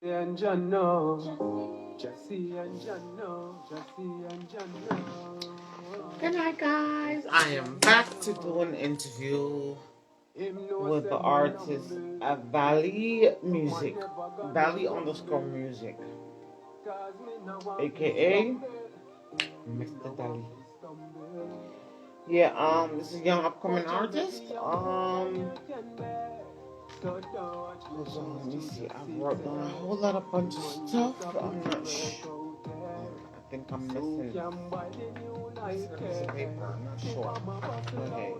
And Jano, Jesse and Jano, Jesse and Jano. Good night, guys. I am back to do an interview with the artist at Valley Music, Valley underscore Music, aka Mr. Dali. Yeah, this is a young upcoming artist. Hold on, let me see. I wrote down a whole lot of bunch of stuff, but I'm not sure. I think I'm missing a piece of paper. I'm not sure. Okay.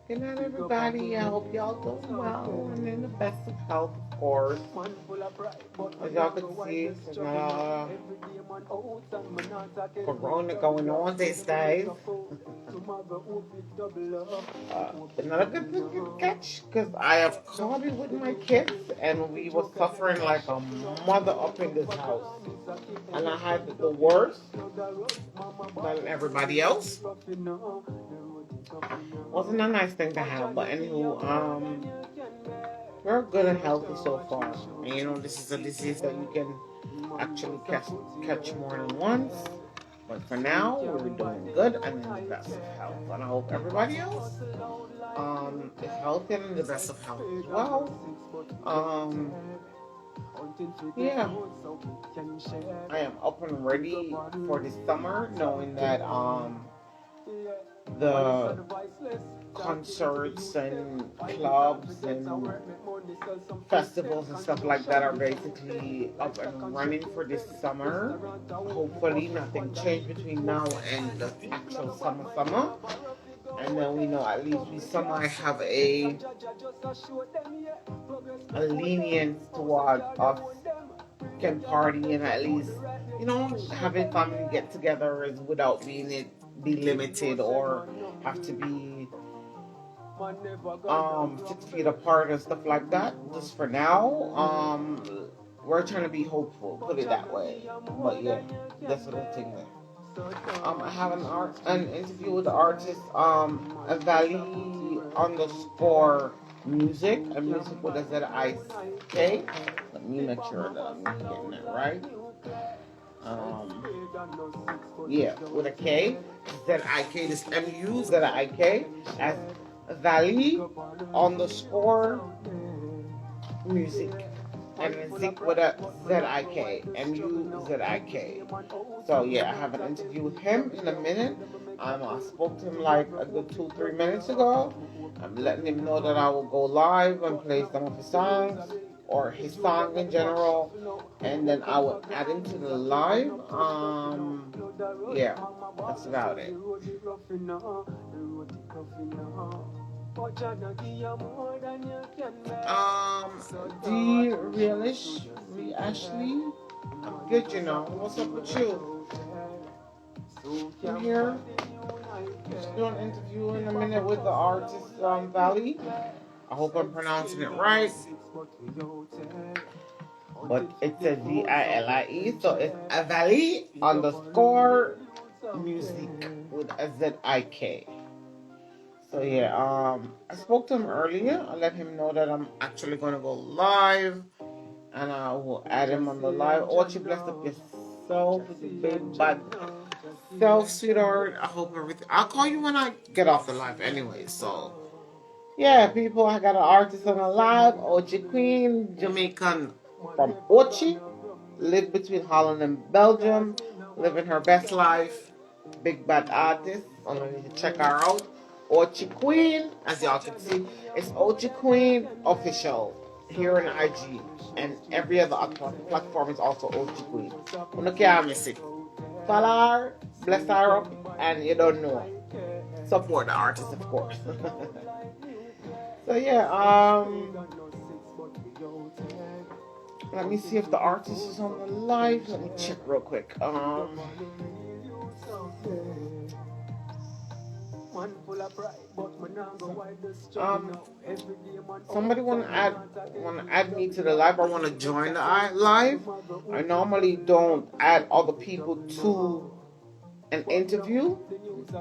Good night, everybody. I hope y'all doing well and in the best of health, of course. As y'all can see, there's not corona going on these days. Another good catch, because I have COVID with my kids, and we were suffering like a mother up in this house. And I had the worst than everybody else. Wasn't a nice thing to have, but anywho, we're good and healthy so far. And you know, this is a disease that you can actually catch more than once. But for now, we're doing good and in the best of health. And I hope everybody else is healthy and in the best of health as well. Yeah, I am up and ready for this summer, knowing that the concerts and clubs and festivals and stuff like that are basically up and running for this summer. Hopefully nothing changed between now and the actual summer. And then we know at least we somehow have a lenience toward us can party and at least, you know, having family get-togethers without be limited or have to be 6 feet apart and stuff like that. Just for now, we're trying to be hopeful, put it that way. But yeah, that's the thing there. I have an interview with the artist Valley underscore music, and music with a Z-I-K. Let me make sure that I'm getting that right. Yeah, with a K. Z-I-K, this M-U, Z-I-K, as Valley underscore music. And then Zik with a Z-I-K, M-U-Z-I-K. So yeah, I have an interview with him in a minute. I spoke to him like a good 2-3 minutes ago. I'm letting him know that I will go live and play some of his songs, or his song in general, and then I will add him to the live. Yeah, that's about it. D Realish, me Ashley, I'm good, you know. What's up with you? You here? Just do an interview in a minute with the artist Valley. I hope I'm pronouncing it right. But it's a Vile, so it's a Valley underscore music with a Z-I-K. So yeah, I spoke to him earlier. I let him know that I'm actually going to go live, and I will add him on the live. Oh, you blessed up yourself with the big bad self, sweetheart. I hope everything. I'll call you when I get off the live anyway. So yeah, people, I got an artist on the live, Ochi Queen, Jamaican from Ochi, live between Holland and Belgium, living her best life. Big bad artist. I'm gonna need to check her out. Ochi Queen, as y'all can see, it's Ochi Queen official here on IG, and every other platform is also Ochi Queen. You can't miss it. Follow her, bless her up, and you don't know. Support the artist, of course. So yeah, let me see if the artist is on the live. Let me check real quick. Somebody want to add me to the live, or want to join the live. I normally don't add other people to an interview,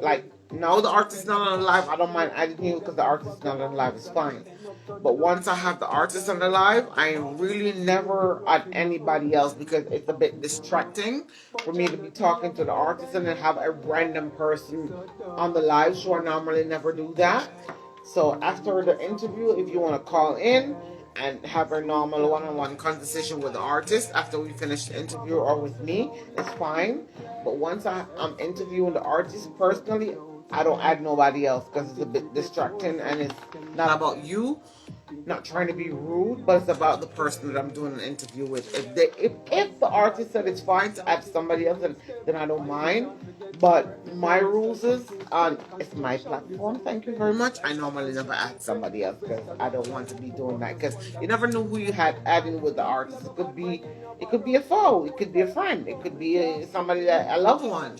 like Now the artist not on the live, I don't mind adding you because the artist not on the live is fine. But once I have the artist on the live, I really never add anybody else because it's a bit distracting for me to be talking to the artist and then have a random person on the live show. I normally never do that. So after the interview, if you want to call in and have a normal one-on-one conversation with the artist after we finish the interview or with me, it's fine. But once I'm interviewing the artist personally, I don't add nobody else because it's a bit distracting and it's not about you. Not trying to be rude, but it's about the person that I'm doing an interview with. If the artist said it's fine to add somebody else, then I don't mind. But my rules is it's my platform. Thank you very much. I normally never add somebody else because I don't want to be doing that because you never know who you had adding with the artist. It could be a foe. It could be a friend. It could be somebody that a loved one.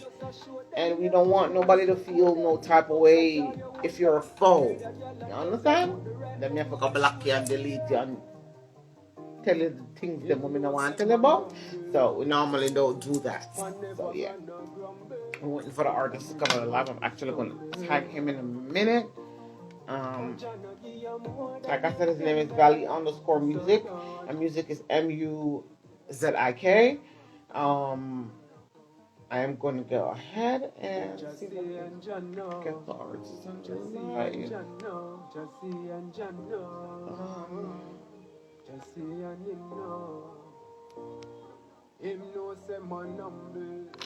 And we don't want nobody to feel no type of way if you're a foe. You understand? Then you have to block you and delete you and tell you the things that women don't want to tell you about. So we normally don't do that. So yeah. I'm waiting for the artist to come on live. I'm actually going to tag him in a minute. Like I said, his name is Valley_music. And music is MUZIK. I am going to go ahead and see if I can get the artist on the live.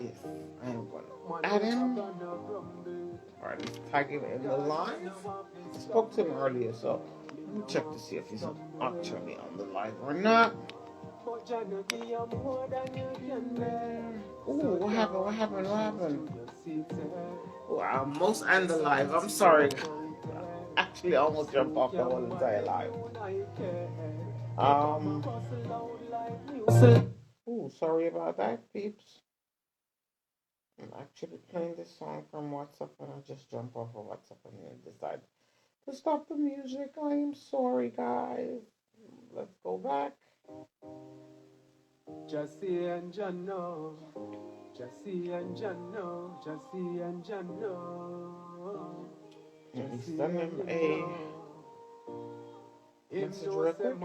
Yes, I am going to add him. Alright, let's tag him in the live. I spoke to him earlier, so let me check to see if he's actually on the live or not. Ooh, what happened? Oh, I almost end the live. I'm sorry. Actually, I almost jumped off the whole entire live. Ooh, sorry about that, peeps. I'm actually playing this song from WhatsApp and I just jumped off of WhatsApp and then decided to stop the music. I am sorry, guys. Let's go back. Jesse and Jano, Jesse and Jano, Jesse and Jano. Send him a message real quick.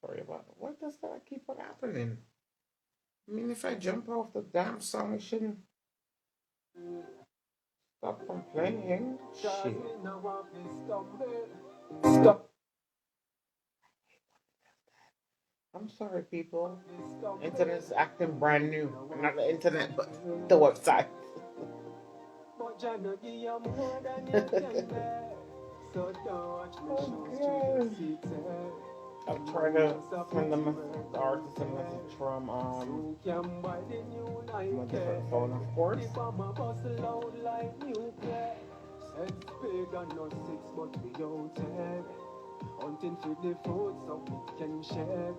Sorry about it. What does that keep on happening? I mean, if I jump off the damn song, it shouldn't stop from playing. Shit. Stop. I'm sorry, people. Internet's acting brand new. Not the internet, but the website. Okay. I'm trying to send the artist a message from my different phone, of course. Hunting for the food so we can share.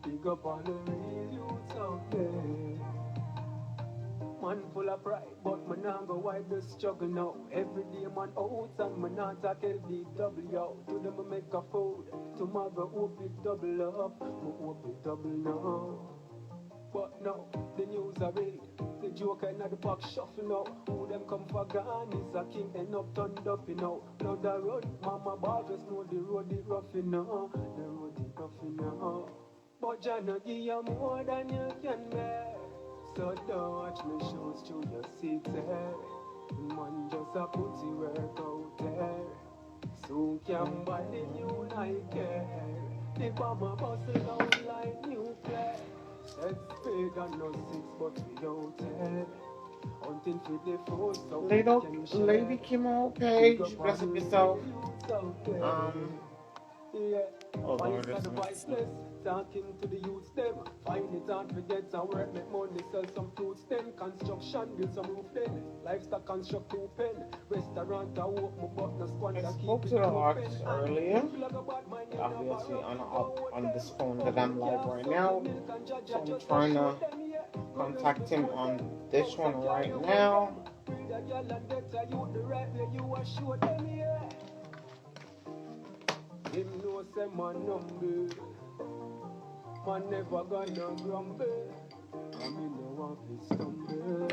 Big up all the real youths out there. Man full of pride, but man not go wipe the struggle now. Every day man out and man not take LDW out. To them make a food, tomorrow hope it double up. Hope it double now. But no, the news are real. The joker in the park shuffle now. Who them come for gun is a king end up turned up, you know. Blood a run, mama ball just know the road it rough, you know. The road it rough, you know. But Jah no give you more than you can bear. So don't watch me shows through your seats there. Man just a put the work out there. Soon can buy the new Nike. The bomber bustle out like nuclear. Lady Kimo Page, bless up yourself. Hold on, talking to the youths them. Find it hard to get some work, make money, sell some fruits then. Construction, build some roof then. Livestock construct 2 pen. Restaurant, I walk my butt, no squat. I spoke to the artist earlier. Obviously on this phone that I'm live right now. So I'm trying to contact him on this one right now. Man never gonna grumble. I mean, no one is stumble.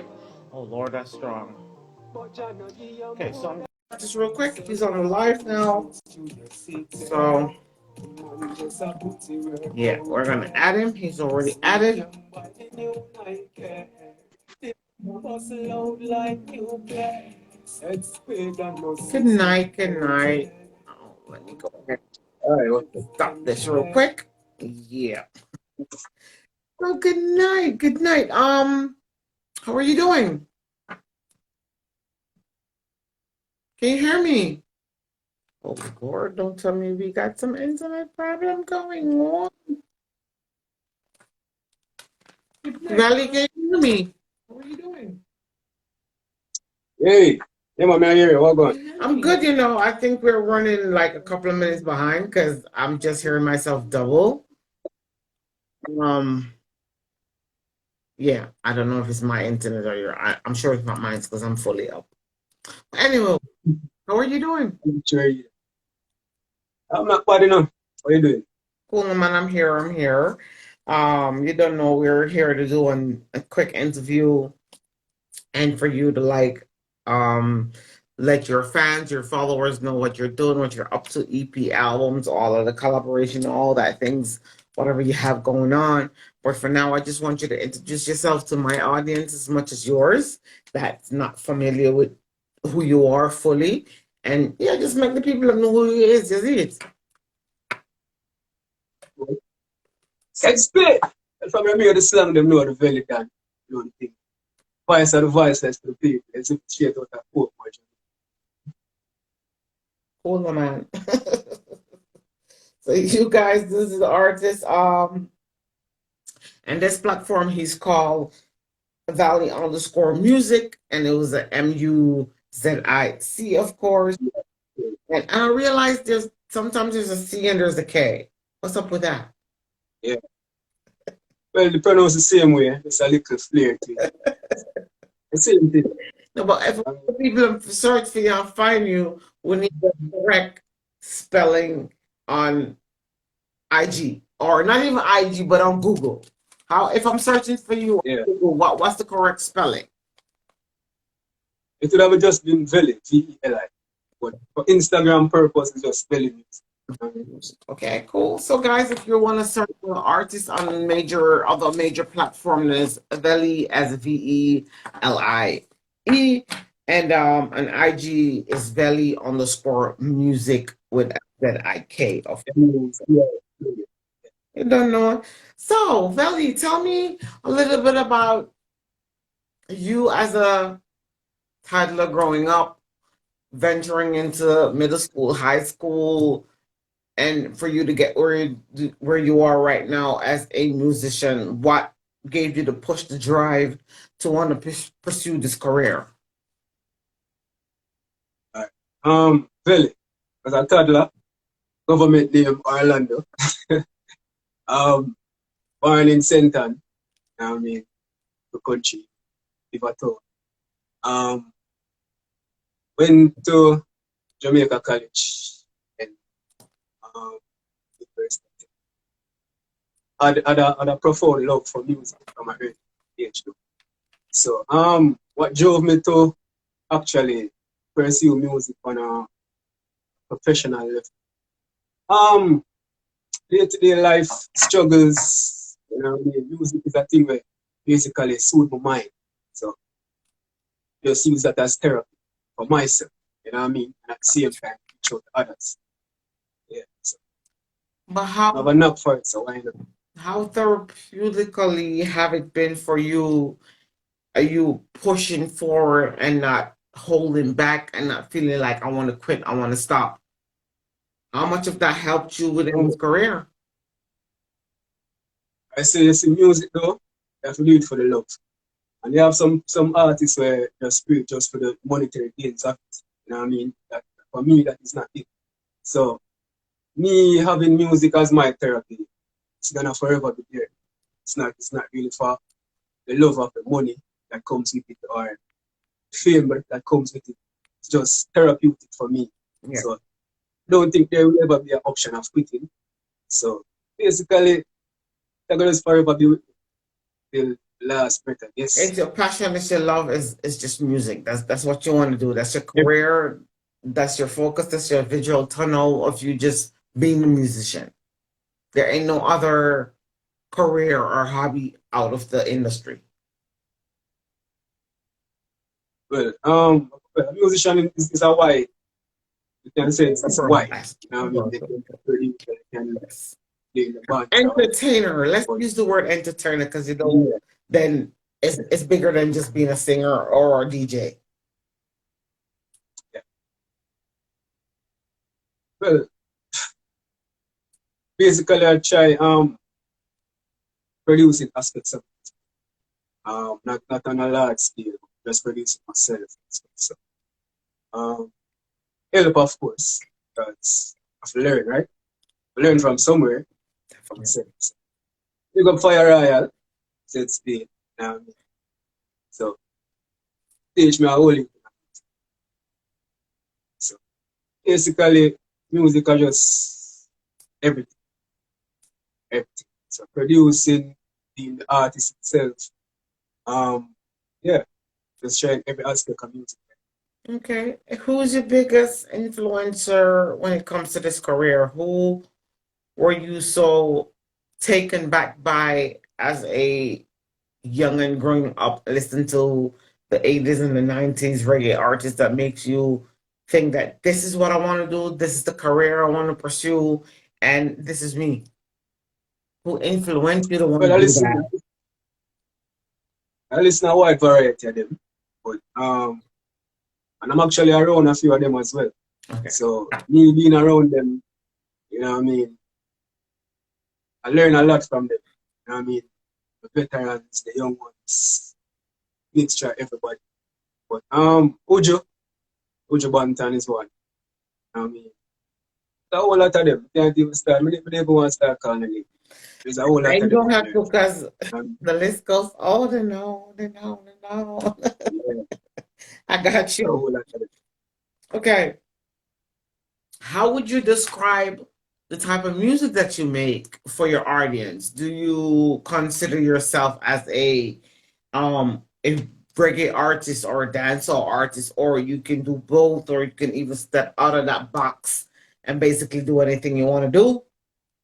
Oh Lord, that's strong. But I know the Okay, so I'm just real quick. He's on the live now. So yeah, we're gonna add him. He's already added. Good night, good night. Oh, let me go ahead. All right, okay. Stop this real quick. Yeah. Well, good night. Good night. How are you doing? Can you hear me? Oh Lord, don't tell me we got some internet problem going on. Valley, can you hear me? How are you doing? Hey, yeah, man, I hear you. What going? I'm good, you know. I think we're running like a couple of minutes behind because I'm just hearing myself double. Um, yeah, I don't know if it's my internet or your. I'm sure it's not mine because I'm fully up. Anyway, how are you doing? I'm sure you. I'm not bad enough. What are you doing? Cool, man. I'm here. I'm here. You don't know we're here to do a quick interview and for you to like let your fans, your followers know what you're doing, what you're up to, EP albums, all of the collaboration, all that things, whatever you have going on. But for now, I just want you to introduce yourself to my audience as much as yours that's not familiar with who you are fully. And yeah, just make the people know who he is. Just it. Expect. If I'm here to slang them know the very can. You know the thing. Voice of the voiceless to the people. It's a straight out of Port Martin. Cool, man. So you guys, this is the artist. And this platform he's called Valley_Music, and it was a MUZIC, of course. And I realized sometimes there's a C and there's a K. What's up with that? Yeah. Well, the pronounce the same way. It's a little flair to it. The same thing. No, but if people search for you and find you, we need the correct spelling on IG, or not even IG, but on Google. How if I'm searching for you on Yeah. Google, what's the correct spelling? It would have just been Veli, VELI. But for Instagram purpose, it's just Veli Music. Okay, cool. So, guys, if you want to search for artists on other major platforms, there's Veli as VELIE, and an IG is Veli_music with ZIK. Of Yeah. you don't know. So, Veli, tell me a little bit about you as a toddler growing up, venturing into middle school, high school, and for you to get where you are right now as a musician. What gave you the push, the drive to want to pursue this career? Veli, as a toddler, government name Orlando. Born in Senton, I mean, the country, Liverpool. Went to Jamaica College and university. Had a profound love for music from a early age. So, what drove me to actually pursue music on a professional level? Day-to-day life struggles, you know what I mean? Music is a thing where basically soothe my mind. So, just use that as therapy for myself, you know what I mean? And at the same time, teach out others. Yeah. So, But I have a knack for it, so why not? how therapeutically have it been for you? Are you pushing forward and not holding back and not feeling like I want to quit, I want to stop? How much of that helped you within this career? I say, you see, music though, you have to do it for the love. And you have some artists where just do it just for the monetary gains of it. You know what I mean? That, for me, that is not it. So, me having music as my therapy, it's gonna forever be there. It's not really for the love of the money that comes with it or the fame that comes with it. It's just therapeutic for me. Yeah. So, don't think there will ever be an option of quitting. So, basically, They're gonna forever be with the last breath, I guess. It's your passion, it's your love, is just music. That's what you want to do. That's your career, that's your focus, that's your visual tunnel of you just being a musician. There ain't no other career or hobby out of the industry. Well, a musician is a wide. You can say it's wide. You know what I mean? They can produce, they can Yes. play in the band. Entertainer. Let's use the word entertainer because you know, Yeah. then it's bigger than just being a singer or a DJ. Yeah. Well, basically, I try producing aspects of it. Not on a large scale, just producing myself. So, help, of course, because I've learned, right? I learned from somewhere. From myself. So, you got Fire Royal, said Spain. So, teach me a whole lot. So, basically, music are just everything. Everything. So, producing, being the artist itself. Yeah, just sharing every aspect of music. Okay. Who's your biggest influencer when it comes to this career? Who were you so taken back by as a young and growing up, listening to the 80s and the 90s reggae artists that makes you think that this is what I want to do, this is the career I want to pursue, and this is me? Who influenced you to want Well, to do that? I listen to a wide variety of them, but and I'm actually around a few of them as well. Okay. So me being around them, you know what I mean, I learn a lot from them. You know what I mean? The veterans, the young ones, mixture, everybody. But Ujo Banton is one. You know what I mean? There's a whole lot of them. Can't even start. I don't even want to start calling them. There's a whole lot And of you them. don't have to because the list goes on and on and on and on. Yeah, I got there's a you. whole lot of them. Okay. How would you describe the type of music that you make for your audience? Do you consider yourself as a reggae artist or a dancehall artist, or you can do both, or you can even step out of that box and basically do anything you want to do?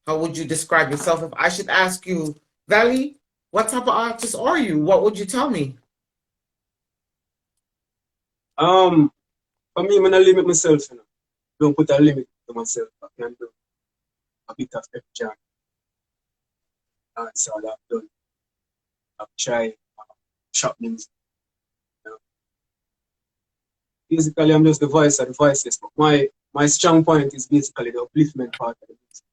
How would you describe yourself? If I should ask you, Valley, what type of artist are you? What would you tell me? For me, I'm not limit myself, you know. Don't put a limit to myself. I can do a bit of every genre. That's all I've done. I've tried shop music. You know. Basically, I'm just the voice of the voiceless. But my strong point is basically the upliftment part of the music.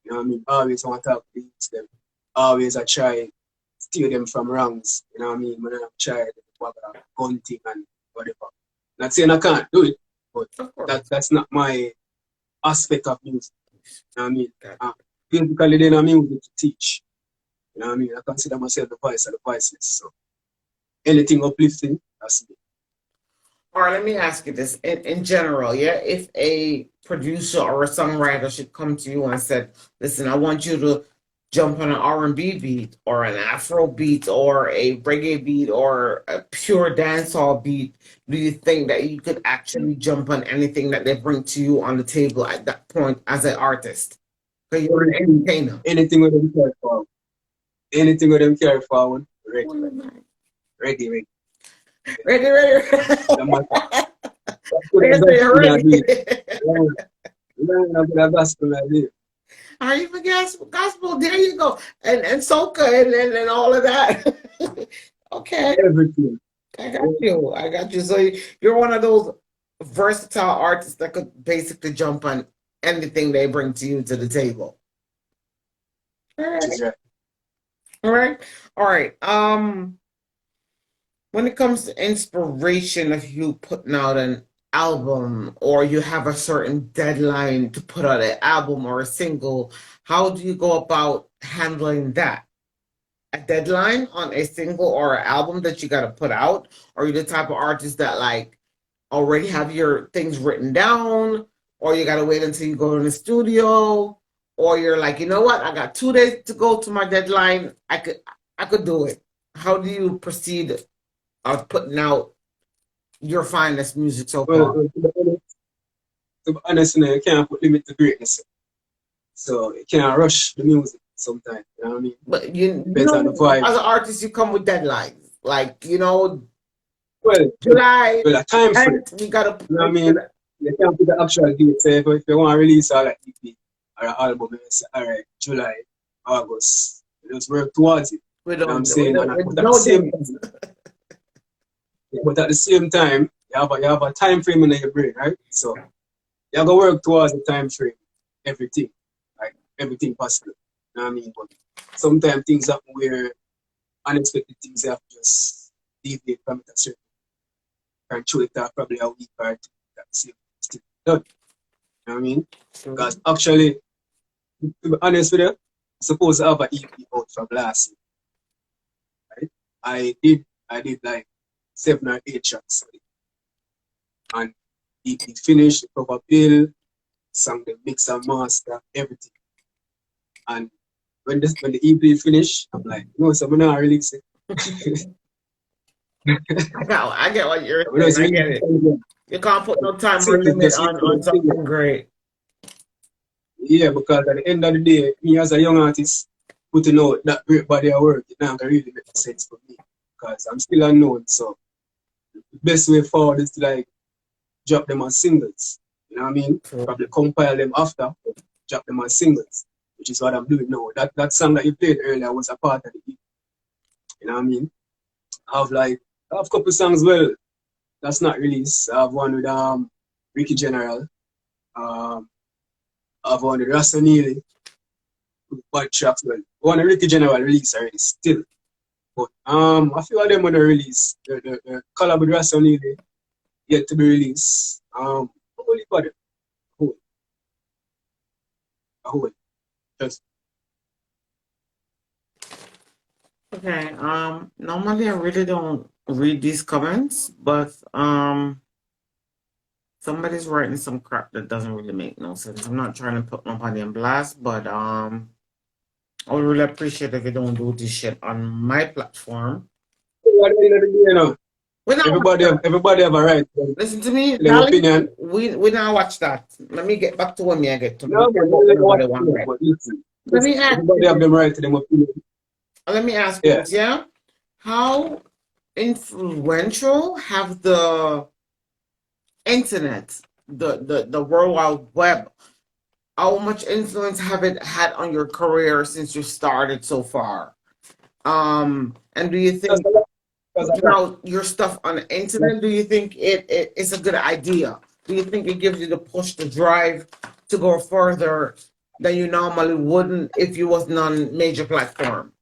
You know what I mean? Always want to talk to them. Always I try steer them from wrongs. You know what I mean? When I try gunting and whatever. Not saying I can't do it, but that's not my aspect of music. You know what I mean? Basically, then I'm music to teach. You know what I mean? I consider myself the voice of the voiceless. So anything uplifting, that's me. All right, let me ask you this in general, yeah? If a producer or a songwriter should come to you and said, listen, I want you to jump on an R&B beat or an Afro beat or a reggae beat or a pure dancehall beat, do you think that you could actually jump on anything that they bring to you on the table at that point as an artist? Because you're an entertainer. Anything with them carry forward. Anything with them carry forward. Ready. Ready. Ready, ready. Are you for gospel? There you go. And soca and all of that. Okay. Everything. I got you. So you're one of those versatile artists that could basically jump on anything they bring to you to the table. All right. All right. When it comes to inspiration of you putting out an album or you have a certain deadline to put out an album or a single, how do you go about handling that? A deadline on a single or an album that you got to put out? Or are you the type of artist that like already have your things written down, or you got to wait until you go in the studio? or you're like, you know what, I got 2 days to go to my deadline. I could do it. How do you proceed of putting out your finest music so far? Well, to be honest, you know, you can't put limit to greatness. So you can't rush the music sometimes. You know what I mean? But you Depends on the know, vibe. as an artist, you come with deadlines. Like, you know, Well, July a time frame. 10th, we gotta. You know what I mean? You can't put the actual date. Say if you want to release an EP or an album, you say, all right, July, August. You just work towards it. We You know what I'm don't. saying? But at the same time, you have a time frame in your brain, right? So you have to work towards the time frame, everything, like everything possible. You know what I mean? But sometimes things happen where unexpected things have to just deviate from it a certain and show it out probably a week or two. That's still done. You know what I mean? Because actually, to be honest with you, I'm supposed to have an EP out from last year. Right? I did like 7 or 8 tracks. And EP finished, the cover bill, sang the mix and master, everything. And when the EP finished, I'm like, no, so I'm not release it. I get what you're saying. I get it. You can't put no time limit on something great. Yeah, because at the end of the day, me as a young artist, putting out that great body of work, it not gonna really make sense for me. Because I'm still unknown. So the best way forward is to like drop them as singles. You know what I mean? True. Probably compile them after, drop them as singles, which is what I'm doing now. That song that you played earlier was a part of the EP. You know what I mean? I have a couple songs that's not released. I have one with Ricky General. I have one with Rasta Neely. Bad tracks, well. One with Ricky General release already still. But a few of them when they release. The collab with Rasta Neely yet to be released. Only for them. A whole. Just Okay. Normally I really don't read these comments, but somebody's writing some crap that doesn't really make no sense. I'm not trying to put nobody on blast, but I would really appreciate if you don't do this shit on my platform. at the end of the day, you know, We not everybody have a right. listen to me, Their darling. opinion. We now watch that. Let me get back to when I get to. No, but Everybody want right. listen, Let me ask. everybody have them right to them opinion. Let me ask you this, yeah? How influential have the internet, the World Wide Web, how much influence have it had on your career since you started so far? And do you think your stuff on the internet, do you think it's a good idea? Do you think it gives you the push to drive to go further than you normally wouldn't if you wasn't on major platform?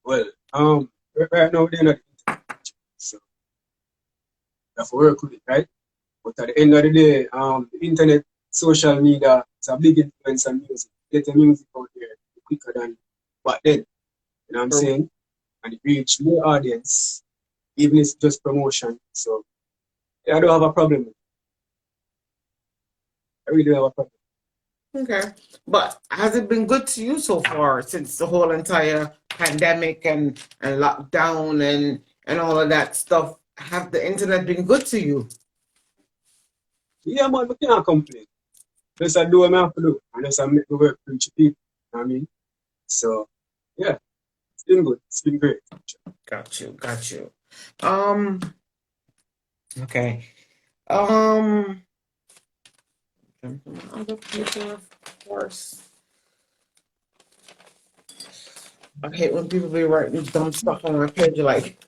Well, right now they're not internet, so you have to work with it, right? But at the end of the day, the internet, social media, it's a big influence on music. Get the music out there quicker than back then. You know what I'm saying? And it reach more audience, even if it's just promotion. So yeah, I don't have a problem with it. I really don't have a problem. Okay. But has it been good to you so far since the whole entire pandemic and lockdown and all of that stuff? Have the internet been good to you? Yeah, man, we can't complain. Just I do what I have to do. Unless I make the work for each people. You know what I mean? So yeah, it's been good. It's been great. Got you. Okay. Other people, of course. I hate when people be writing dumb stuff on my page. Like,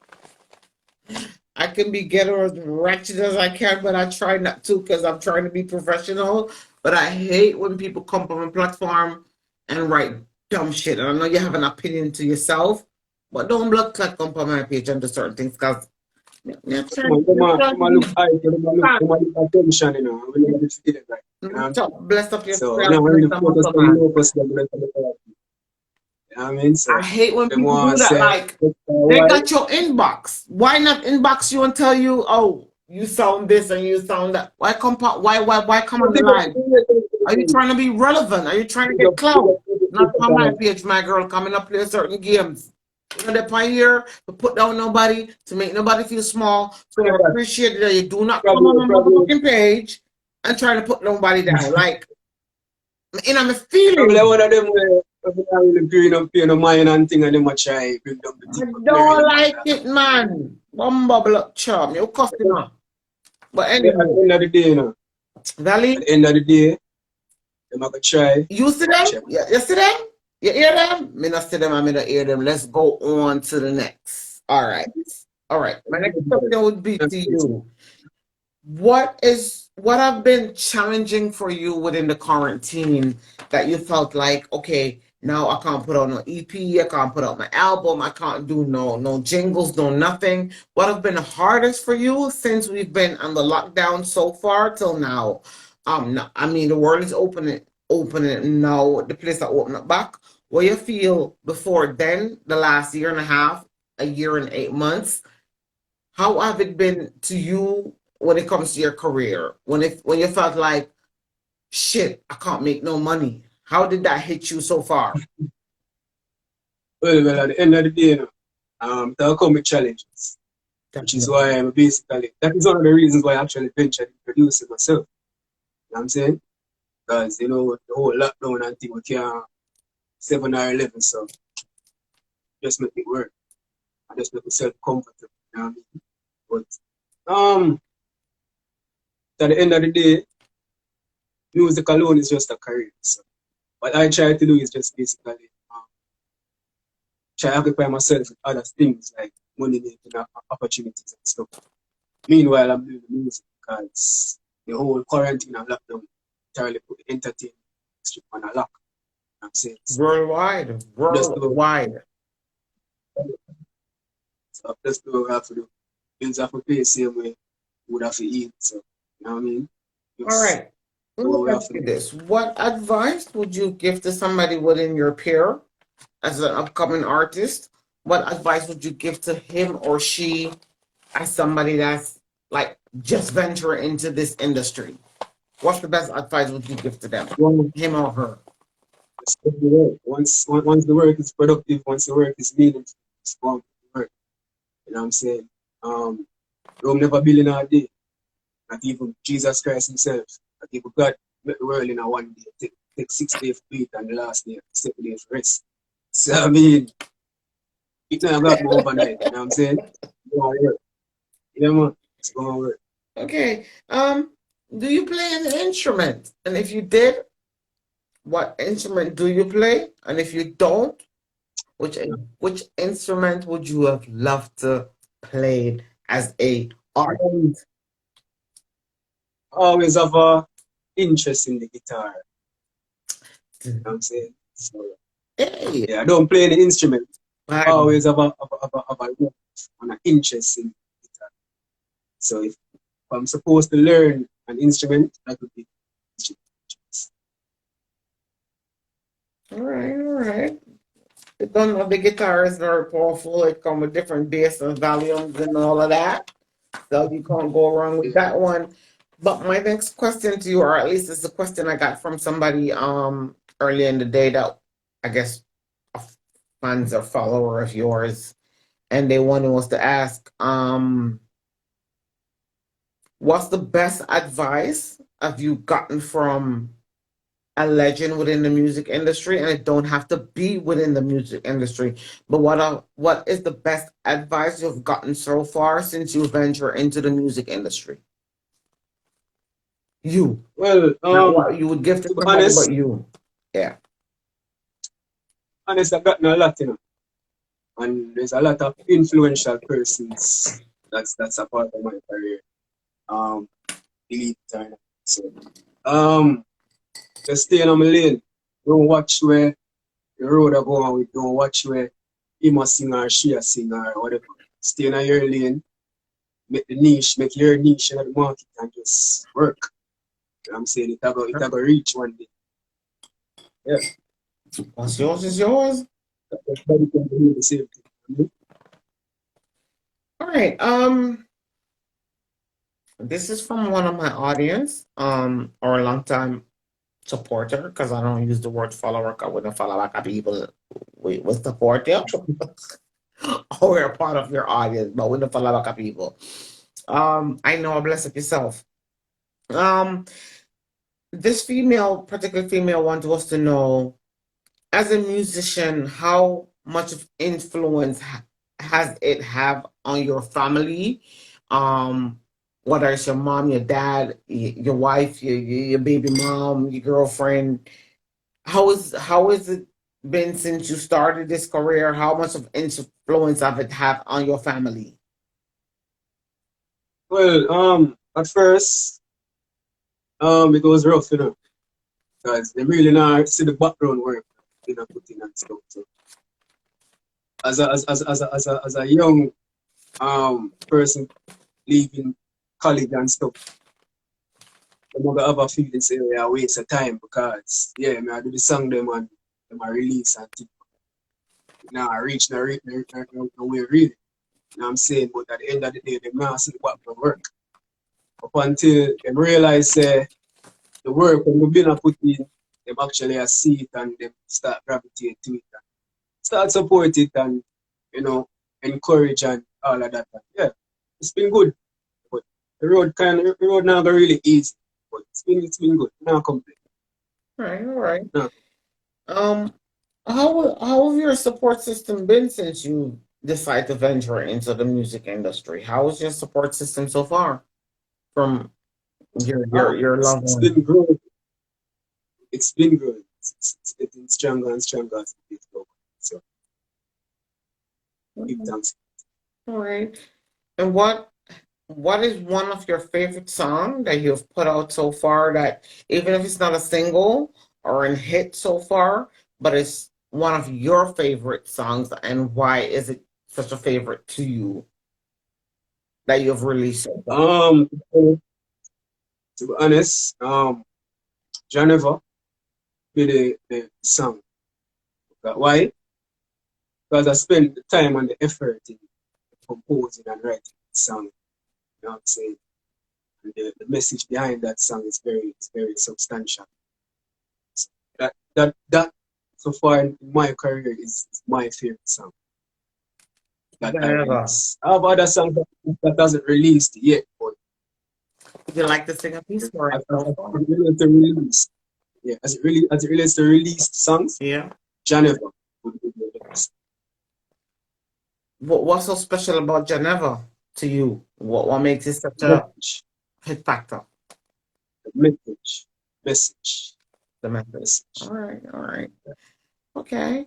I can be ghetto as ratchet as I can, but I try not to because I'm trying to be professional. But I hate when people come on my platform and write dumb shit. And I know you have an opinion to yourself, but don't blood clot come on my page and do certain things because Look high, look attention, you know. We never forget it, right? You know? Bless up yourself. So now really focus on the locus level. You know what I mean? So I hate when people do that. Like, they got your inbox. Why not inbox you and tell you, oh, you sound this and you sound that? Why come on the line? Are you trying to be relevant? Are you trying to get clout? Not on my page, my girl, coming up play certain games. You know, they're playing here to put down nobody, to make nobody feel small. So I appreciate that you do not come on my motherfucking page and try to put nobody down. Like, you know, I'm feeling. Probably one of them where I really bring up pay no mind and thing and them a try bring down the I tip. don't like it, man. One bubble up charm. You cost enough. But At the anyway, end of the day, you know, Valley, at the end of the day, them have to try. you see them? You see them? You hear them? Me not see them, I don't hear them. Let's go on to the next. All right. All right. My next question would be to you. What have been challenging for you within the quarantine that you felt like, okay, now I can't put out no EP, I can't put out my album, I can't do no jingles, no nothing. What have been the hardest for you since we've been on the lockdown so far till now? No, I mean, the world is opening now, the place that open up back. What you feel before then, the last year and a half, a year and 8 months? How have it been to you when it comes to your career? When you felt like, shit, I can't make no money. How did that hit you so far? Well, at the end of the day, you know, there come with challenges. Which is why I'm basically, that is one of the reasons why I actually ventured in producing myself. You know what I'm saying? Because, you know, the whole lockdown and thing, we can't 7 or 11, so just make it work. I just make myself comfortable, you know what I mean? But, at the end of the day, music alone is just a career. So what I try to do is just basically try to occupy myself with other things like money making opportunities and stuff. Meanwhile, I'm doing the music because the whole quarantine and lockdown entirely put the entertainment industry on a lock. I'm saying Worldwide. So that's what we have to do. Things have to pay the same way we would have to eat. So you know what I mean? All right. Let me ask you this. What advice would you give to somebody within your peer as an upcoming artist? What advice would you give to him or she as somebody that's like just venturing into this industry? What's the best advice would you give to them? Him or her? Once the work is productive, once the work is meaningful, it's going to work. You know what I'm saying? Rome never built in a day. Not even Jesus Christ himself. Not even God made the world in a one day. Take 6 days to beat and the last day, 7 days for rest. So I mean, it never got me overnight. You know what I'm saying? It's going to work. Yeah, man. It's going to work. Okay. Do you play an instrument? And if you did, what instrument do you play? And if you don't, which instrument would you have loved to play as a artist? I always have an interest in the guitar. You know what I'm saying? So, hey. Yeah, I don't play any instrument. I always have an interest in guitar. So if I'm supposed to learn an instrument, that would be instrument. All right. You don't know the guitar is very powerful. It comes with different bass and volumes and all of that. So you can't go wrong with that one. But my next question to you, or at least it's a question I got from somebody early in the day that I guess a fans or follower of yours, and they wanted us to ask, what's the best advice have you gotten from a legend within the music industry? And it don't have to be within the music industry, but what is the best advice you've gotten so far since you venture into the music industry? Well, what you would give to somebody but you. Yeah. Honest, I've gotten a lot, you know. And there's a lot of influential persons that's a part of my career. Elite time. So just stay on my lane. Don't watch where the road are going with, don't watch where he must sing or she a sing or whatever. Stay in your lane, make your niche in the market and just work. You know what I'm saying? It have a reach one day. Yeah. What's yours is yours. Everybody can do the same thing. All right. This is from one of my audience, or a long time supporter, because I don't use the word follower, 'cause I wouldn't follow back at people. We will support you. Or we're a part of your audience, but we don't follow back at people. I know, bless up yourself. Um, this particular female wants us to know, as a musician, how much of influence has it have on your family? Um, whether it's your mom, your dad, your wife, your baby mom, your girlfriend. How is it been since you started this career? How much of influence have it have on your family? Well, at first, it was rough, because they really not see the background work, put in and stuff. So as a young person leaving college and stuff, I'm gonna have a feeling say a waste of time because yeah, I do the song them and them I release and think, now I reach no way really. You know what I'm saying? But at the end of the day, they not see the background work. Up until they realize the work when we've been put in, them actually see it and them start gravitate to it and start support it and encourage and all of that. And yeah, it's been good. But the road not really easy. But it's been good. Not complain. All right, all right. No. Um, how have your support system been since you decided to venture into the music industry? How is your support system so far from your loved It's ones? been growing. It's been growing. It's getting stronger and stronger as it goes. So give thanks. All right. And what is one of your favorite songs that you've put out so far that even if it's not a single or a hit so far, but it's one of your favorite songs, and why is it such a favorite to you that you've released so far? To be honest, Geneva be the song. But why? Because I spent the time and the effort in composing and writing the song. You know what I'm saying? And the message behind that song is very substantial. So that so far in my career is my favorite song that I Whatever. release. I have other songs that hasn't released yet, but Would you like to sing a piece for as it so far? it relates to release, yeah, as it relates to released songs, Yeah. Geneva would be the best. What's so special about Geneva to you? What makes it such a Message, hit factor? the message, The message. message. All right, all right. Okay.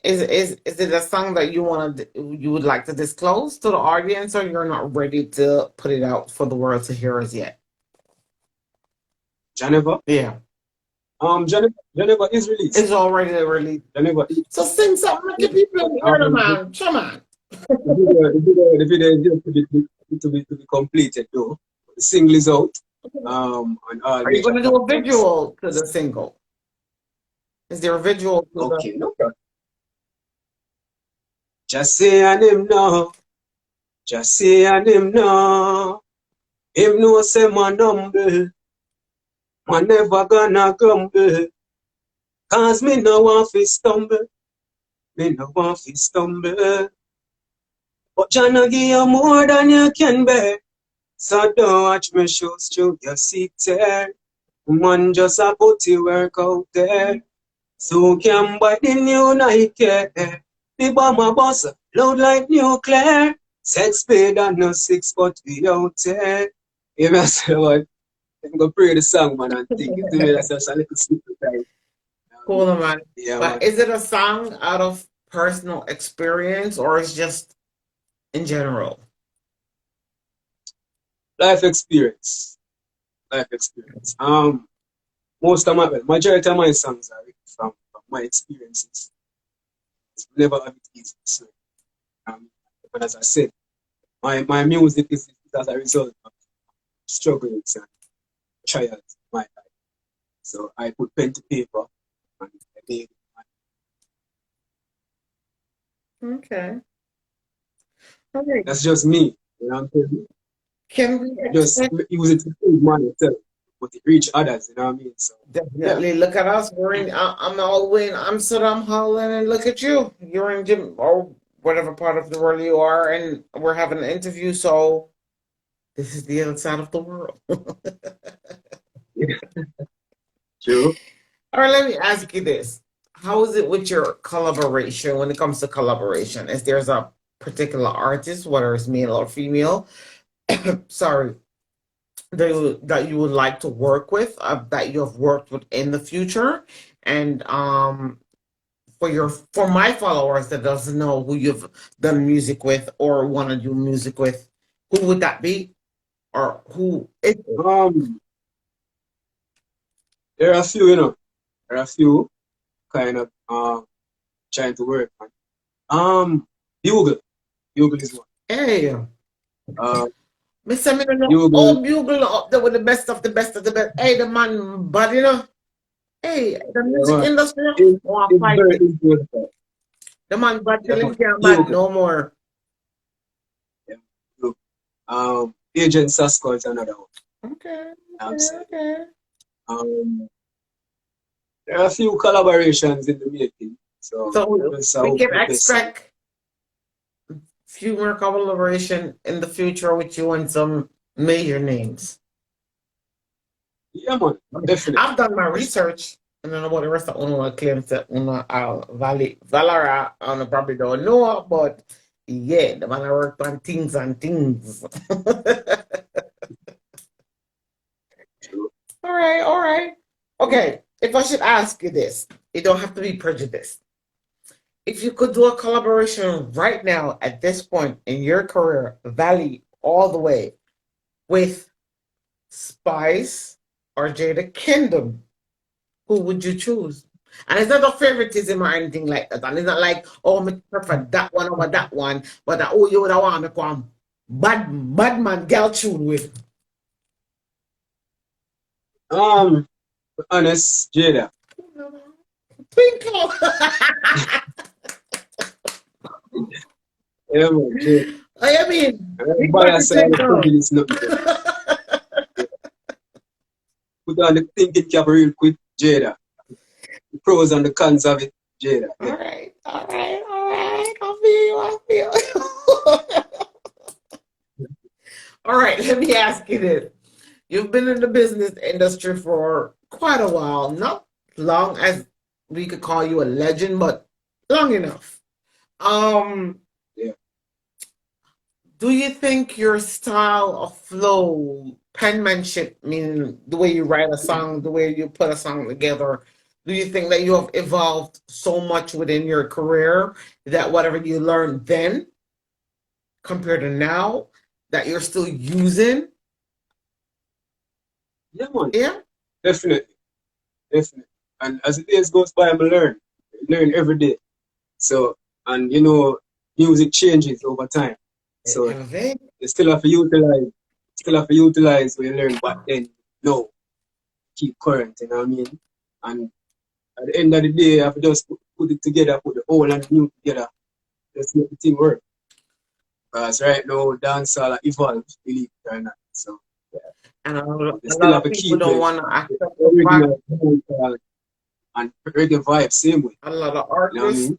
Is it a song that you would like to disclose to the audience, or you're not ready to put it out for the world to hear as yet? Geneva. Yeah. Geneva is released. It's already released. Geneva is. So sing something, make the people hear the man. Come on. The video is yet to be completed though. The single is out. On all Are you major going to do a platforms. visual to the single? Is there a visual to Okay, no problem. Just say and him know. Just say and him know. Him know say man humble. Man never gonna grumble. Cause me no want fi stumble. Me no want fi stumble. But Jah give you more than you can bear. So don't watch me shows through your seat there. Man just a put your work out there. So can buy the new Nike. The bomber boss loud like nuclear. Sex speed and no six, but we out there. You know say what? I'm gonna pray the song, man, and think it to me. That's just a little secret time. Cool, man. Yeah, But man. is it a song out of personal experience, or is just in general? Life experience. Life experience. Most of majority of my songs are written from my experiences. It's never have it easy. So, but as I said, my music is as a result of struggles and trials in my life. So I put pen to paper and I made Okay. All right. that's just me. You know what I'm saying? Can we Just expect use it to feed myself. but it reach others, you know what I mean? So yeah. Definitely. Look at us. I'm all the way in Amsterdam, Holland, and look at you. You're in Jim or whatever part of the world you are, and we're having an interview. So this is the other side of the world. True. All right, let me ask you this. How is it with your collaboration when it comes to collaboration? Is there's a particular artist, whether it's male or female, sorry, that you would like to work with, that you have worked with in the future? And for my followers that doesn't know who you've done music with or want to do music with, who would that be? Or who is it? There are a few, you know. There are a few kind of trying to work on. Bugle. Bugle is one. Hey. Uh, Mr. Me know Bugle. all Bugle up there with the best of the best of the best. Hey, the man, but you know, hey, the music industry want fight it. The man, but tell him can't bad no more. Yeah. Agent Sasko is another one. Okay. Okay. There are a few collaborations in the making. So we can expect few more collaboration in the future with you and some major names. Yeah, man, definitely. I've done my research. I don't know what the rest of Uno claims that Uno Valara on probably don't know, but yeah, the man I worked on things and things. All right. Okay, if I should ask you this, you don't have to be prejudiced. If you could do a collaboration right now at this point in your career, Valley all the way, with Spice or Jada Kingdom, who would you choose? And it's not a favoritism or anything like that. And it's not like, oh, I prefer that one over that one, but oh, you would want to come bad man girl tune with. Honest, Jada. Twinkle. Yeah, man, Jada. I mean, put on the thinking cap real quick, Jada. The pros and the cons of it, Jada. Yeah. All right. I feel. All right, let me ask you this. You've been in the business industry for quite a while, not long as we could call you a legend, but long enough. Yeah. Do you think your style of flow, penmanship, meaning the way you write a song, the way you put a song together, do you think that you have evolved so much within your career that whatever you learned then compared to now that you're still using? Yeah, man. Yeah? Definitely. And as the days goes by, I learn every day. So, and you know, music changes over time. So you still have to utilize what you learn back then. No, keep current, you know what I mean? And at the end of the day, I have to just put it together, put the old and the new together. Just make the thing work. Because right now, dancehall evolves, believe it or not. So, yeah. And a lot of people don't want to accept the fact, and reggae vibe same way. A lot of artists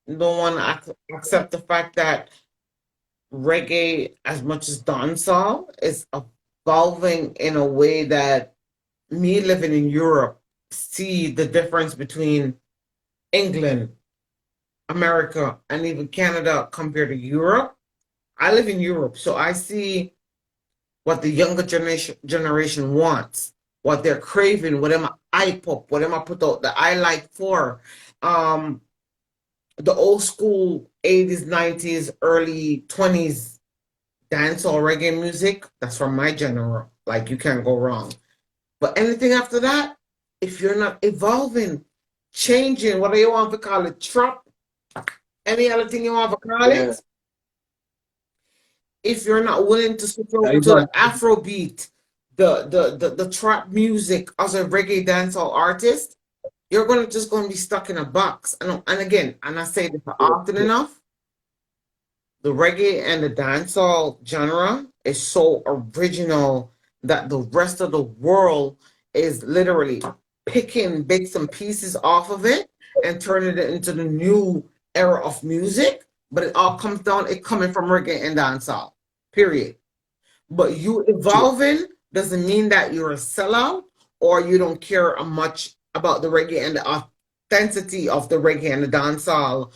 don't want to accept the fact that reggae, as much as dancehall, is evolving in a way that me living in Europe see the difference between England, America, and even Canada compared to Europe. I live in Europe, so I see what the younger generation wants, what they're craving, what am I pop, what am I put out that I like for. The old school 80s, 90s, early 20s dancehall reggae music, that's from my genre. Like, you can't go wrong. But anything after that, if you're not evolving, changing, whatever you want to call it, trap, any other thing you want to call it, if you're not willing to switch over to the Afrobeat, the trap music as a reggae dancehall artist, you're just going to be stuck in a box. And again, and I say this often enough, the reggae and the dancehall genre is so original that the rest of the world is literally picking bits and pieces off of it and turning it into the new era of music. But it all comes down, it coming from reggae and dancehall. Period. But you True. evolving doesn't mean that you're a sellout or you don't care much about the reggae and the authenticity of the reggae and the dancehall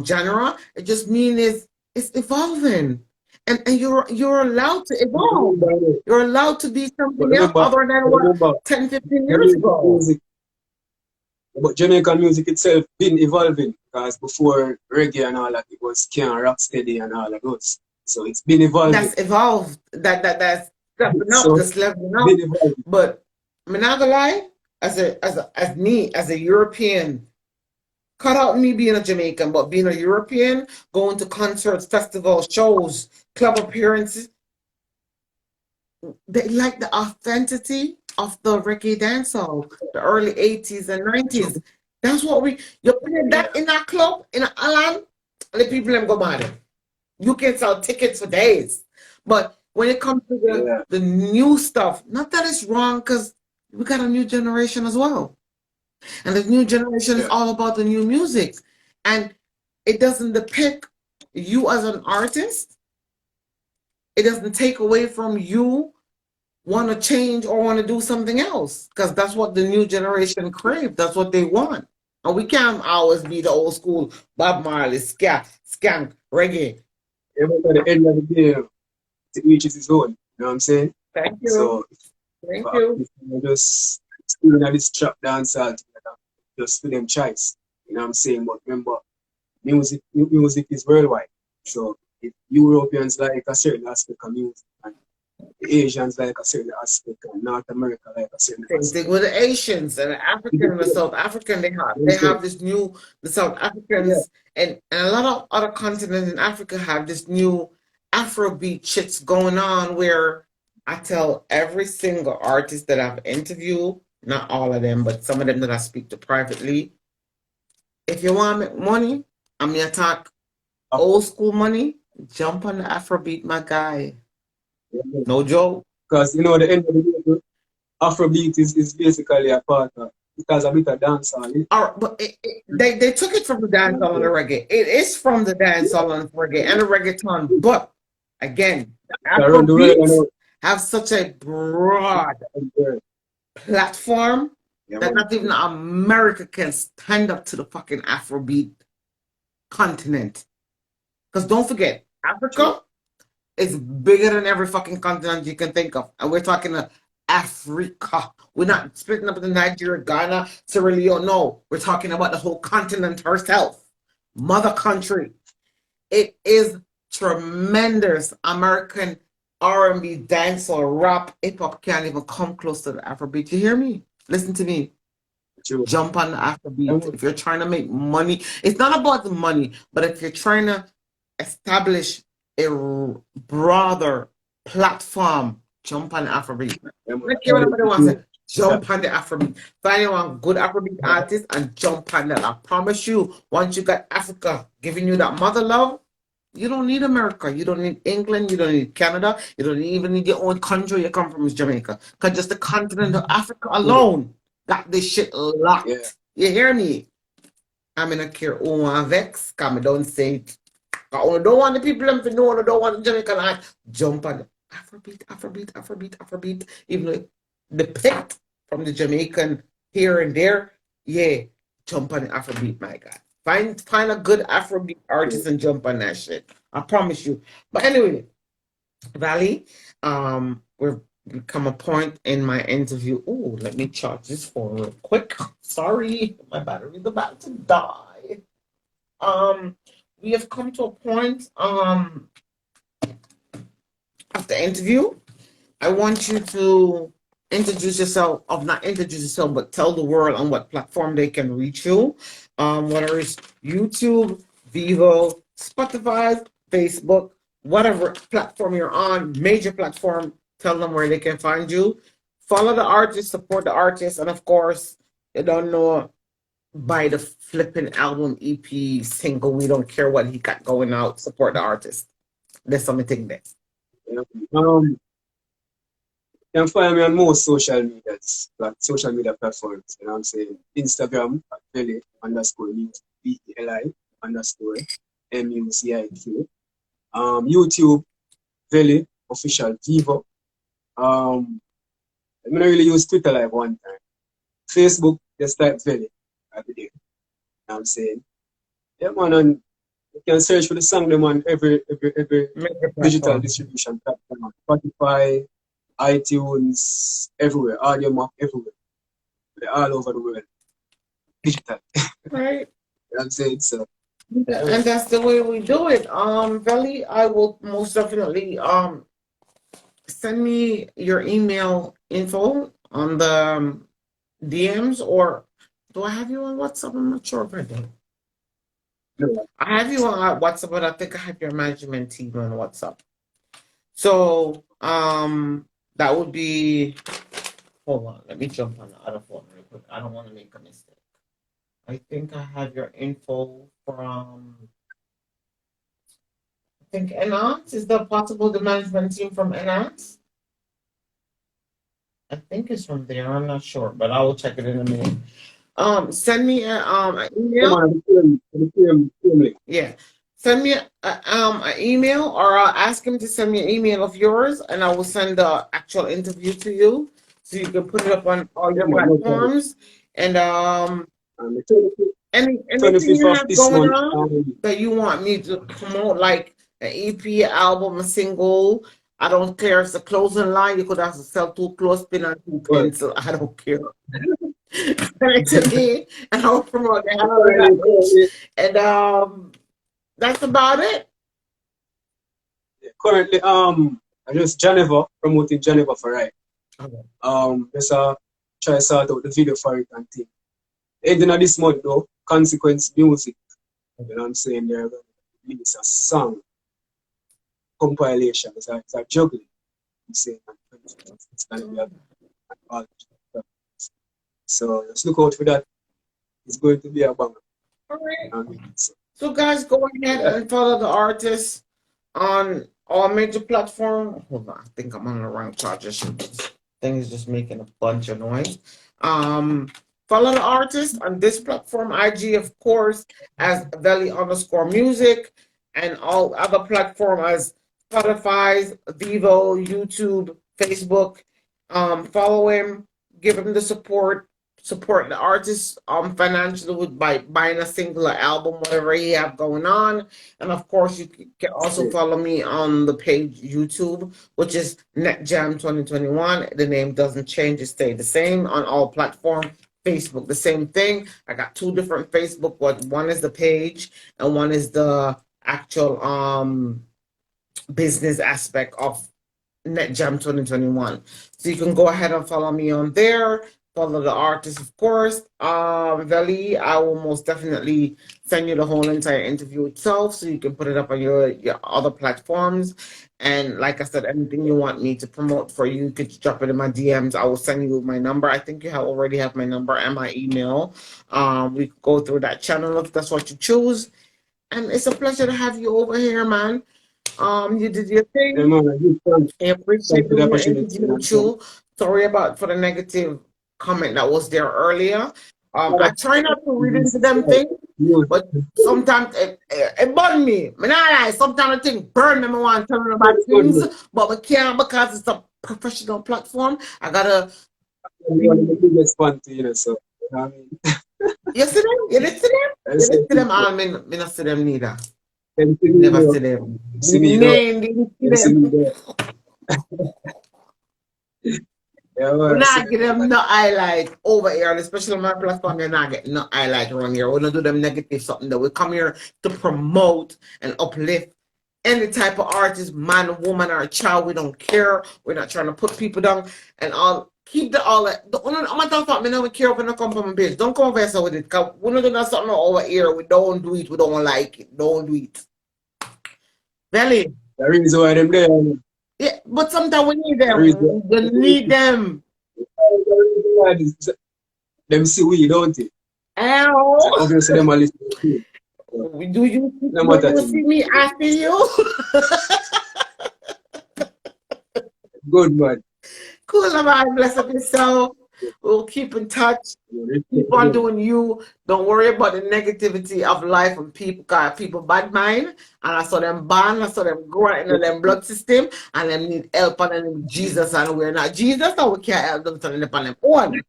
genre. It just means it's evolving. And you're allowed to evolve. You're allowed to be But something else remember, other than what remember, 10, 15 years Jamaican ago. music, but Jamaican music itself been evolving because before reggae and all that, it was Ken Rocksteady and all of those. So it's been evolving. That's evolved. That's stepping up, So that's leveling up. been evolving. But I'm not gonna lie, as me, as a European, cut out me being a Jamaican, but being a European, going to concerts, festivals, shows, club appearances, they like the authenticity of the reggae dancehall, the early 80s and 90s. That's what you play that in a club, in a Alan, the people them go mad. You can sell tickets for days. But when it comes to the new stuff, not that it's wrong, because we got a new generation as well. And the new generation is all about the new music. And it doesn't depict you as an artist. It doesn't take away from you want to change or want to do something else. Because that's what the new generation crave. That's what they want. And we can't always be the old school Bob Marley, skank, reggae. At the end of the day, to each is his own. You know what I'm saying? Thank you. So, Thank you. Just doing this trap dancehall together, just for them choice. You know what I'm saying? But remember, music is worldwide. So if Europeans like a certain aspect of music, and the Asians like a certain aspect, and North America like a certain Same aspect. thing with the Asians and the African and the South African. They have this new, the South Africans and a lot of other continents in Africa have this new Afrobeat shits going on where I tell every single artist that I've interviewed, not all of them, but some of them that I speak to privately, if you want to make money, I'm gonna talk old school money, jump on the Afrobeat, my guy. No joke. Because you know, the end of the day, Afrobeat is basically a part of, it has a bit of dancehall. But they took it from the dancehall and the reggae. It is from the dancehall and the reggae and the reggaeton. But again, Afrobeats have such a broad platform that not even America can stand up to the fucking Afrobeat continent. Because don't forget, Africa is bigger than every fucking continent you can think of. And we're talking Africa. We're not splitting up into Nigeria, Ghana, Sierra Leone. No, we're talking about the whole continent herself. Mother country. It is tremendous. American R&B, dancehall, rap, hip-hop can't even come close to the Afrobeat. You hear me? Listen to me. Jump on the Afrobeat. If you're trying to make money, it's not about the money, but if you're trying to establish a broader platform, jump on the Afrobeat. Don't care what everybody wants to jump on the Afrobeat. Find one good Afrobeat artist and jump on that. I promise you, once you got Africa giving you that mother love, you don't need America. You don't need England. You don't need Canada. You don't even need your own country you come from is Jamaica. Because just the continent of Africa alone got this shit locked. Yeah. You hear me? I'm in a care who want vex. Because I don't say it. I don't want the people to know. I don't want the Jamaican line. Jump on Afrobeat. Even though the picked from the Jamaican here and there, yeah, jump on the Afrobeat, my God. Find a good Afrobeat artist and jump on that shit. I promise you. But anyway, Valley, we've become a point in my interview. Oh, let me charge this phone real quick. Sorry, my battery's about to die. We have come to a point of the interview. I want you to introduce yourself, not introduce yourself, but tell the world on what platform they can reach you. Whether it's YouTube, Vivo, Spotify, Facebook, whatever platform you're on, major platform, tell them where they can find you. Follow the artist, support the artist, and of course, you don't know, buy the flipping album, EP, single. We don't care what he got going out. Support the artist. There's something there. You can find me on most social media platforms. You know what I'm saying? Instagram at Veli_music, VELI_MUZIQ. YouTube, Veli official Vivo. I don't really use Twitter like one time. Facebook, just type Veli every day. You know what I'm saying? Yeah, man, and you can search for the song them on every Major digital platform. distribution platform. Spotify, iTunes, everywhere, Audio Mac, everywhere. They're all over the world. Digital. Right. You know what I'm saying? So, And that's the way we do it. Veli, I will most definitely send me your email info on the DMs, or do I have you on WhatsApp? I'm not sure if I do. no, I have you on WhatsApp, but I think I have your management team on WhatsApp. So that would be, hold on, let me jump on the other phone real quick. I don't want to make a mistake. I think I have your info from, I think Enance. Is that possible? The management team from Enance? I think it's from there. I'm not sure, but I will check it in a minute. Send me an come email. on, the same link. Yeah. Send me an email, or I'll ask him to send me an email of yours, and I will send the actual interview to you, so you can put it up on all your Come on, no problem. platforms. And And the anything 25th you of have this going month, on that you want me to promote, like an EP, album, a single. I don't care if it's a clothing line. You could have to sell 2 clothespin and 2 well, pencil. I don't care. Send it to me, and I'll promote it. I don't know that. And that's about it. currently, I just Geneva, promoting Geneva for right. Okay. Just try to sort out the video for it and thing. Ending of this month though, Consequence Music, you know what I'm saying? They're going to release a song compilation. It's a juggling. I'm saying it's going to be a so just look out for that. It's going to be a banger. All right. So, So guys, go ahead and follow the artist on all major platforms. Hold on, I think I'm on the wrong charger. This thing is just making a bunch of noise. Follow the artist on this platform, IG, of course, as Veli_music, and all other platforms as Spotify, Vivo, YouTube, Facebook. Follow him, give him the support the artist financially by buying a single album, whatever he have going on. And of course, you can also follow me on the page YouTube, which is NetJam 2021. The name doesn't change, it stays the same on all platforms. Facebook, the same thing. I got 2 different Facebook. One is the page, and one is the actual business aspect of NetJam 2021. So you can go ahead and follow me on there. Follow the artist, of course. Veli, I will most definitely send you the whole entire interview itself, so you can put it up on your other platforms. And like I said, anything you want me to promote for you, you could drop it in my DMs. I will send you my number. I think you already have my number and my email. We could go through that channel if that's what you choose. And it's a pleasure to have you over here, man. You did your thing. yeah, man, I appreciate doing the interview with you. Sorry for the negative comment that was there earlier. I try not to read into them things, but sometimes it burn me. Sometimes I think burn me. I want to tell them about things, but we can't because it's a professional platform. I gotta. One of the biggest fun to so you know what I mean. You see them? You did see them? You did see them? I mean, me not see them neither. Never Never see them. Name didn't see them. We're not get them no highlight over here, especially on my platform. They're not getting no highlight around here. We're not do them negative something that we come here to promote and uplift any type of artist, man, woman, or child. We don't care. We're not trying to put people down and all. Keep the all that. I'm not talking about me. Don't care if I come from a page. Don't come over here with it. Cause we're not doing something over here. We don't do it. We don't like it. Don't do it. Veli. The reason why them there. Yeah, but sometimes we need them. We need them. Them see we, don't they? Ow. Obviously, them are listening. Do you see me? I see you. Good man. Cool, man. Bless up yourself. We'll keep in touch. Keep on doing you. Don't worry about the negativity of life and people, cause people bad mind. And I saw them born, I saw them grow into them blood system, and them need help and them need Jesus, and we're not Jesus, so we can't help them turning up on them own.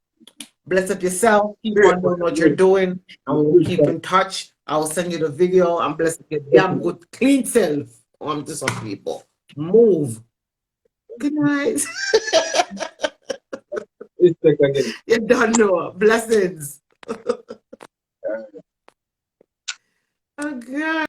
Bless up yourself. Keep on doing what you're doing, and we'll keep in touch. I will send you the video, and bless up your damn good clean self. To some people. Move. Good night. You don't know. Blessings. Oh, God.